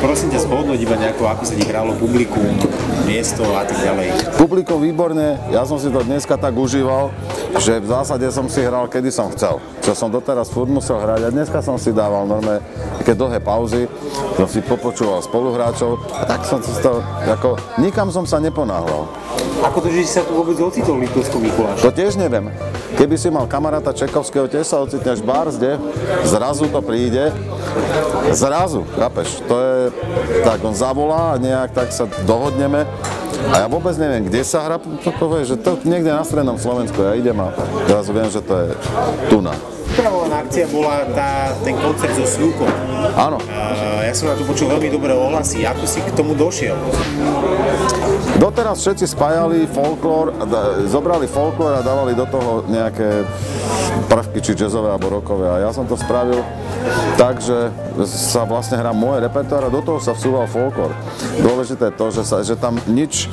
prosím ťa zhodnúť iba nejako, ako sa ti hralo publikum, miesto a tak ďalej. Publikum výborne, ja som si to dneska tak užíval, že v zásade som si hral, kedy som chcel. Čo som doteraz furt musel hrať a dneska som si dával normálne také dlhé pauzy, som si popočúval spoluhráčov a tak som si to, ako, nikam som sa neponáhľal. Ako to, že si sa tu vôbec ocitol v Liptovskom Mikuláši? To tiež neviem. Keby si mal kamaráta Čekovského, tiež sa ocitneš v Barzde, zrazu to príde, zrazu, chápeš? To je, tak on zavolá a nejak tak sa dohodneme a ja vôbec neviem, kde sa hra, to povie, že to niekde na strednom Slovensku, ja idem a teraz viem, že to je Tuna. Pripravovaná akcia bola ten koncert so Slúkom. Áno. Ja som na to počul veľmi dobré ohlasy. Ako si k tomu došiel? Doteraz všetci spájali folklór, zobrali folklór a dávali do toho nejaké prvky, či jazzové alebo rockové. A ja som to spravil tak, že sa vlastne hrá môj repertoár a do toho sa vsúval folklór. Dôležité je to, že tam nič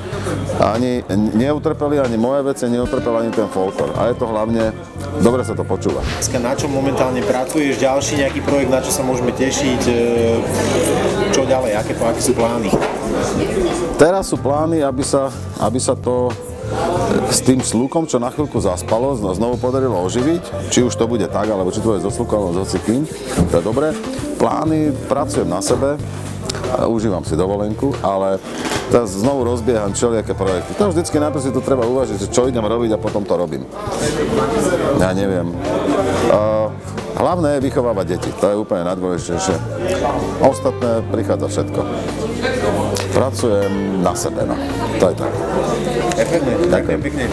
ani neutrpeli, ani moje veci, neutrpel ani ten folklór. A je to hlavne, dobre sa to počúva. Na čom momentálne pracuješ? Ďalší nejaký projekt, na čo sa môžeme tešiť? Čo ďalej? Aké sú plány? Teraz sú plány, aby sa to s tým Slúkom, čo na chvíľku zaspalo, znovu podarilo oživiť. Či už to bude tak, alebo či to je so Slúkom, alebo so Cikým. To je dobré. Plány, pracujem na sebe, užívam si dovolenku, ale teraz znovu rozbieham všelijaké projekty. To vždycky najprv si to treba uvažiť, čo idem robiť a potom to robím. Ja neviem. Hlavné je vychovávať deti, to je úplne najdôležitejšie. Ostatné prichádza všetko. Pracujem na sebe, no. To je tak. Ďakujem pekne.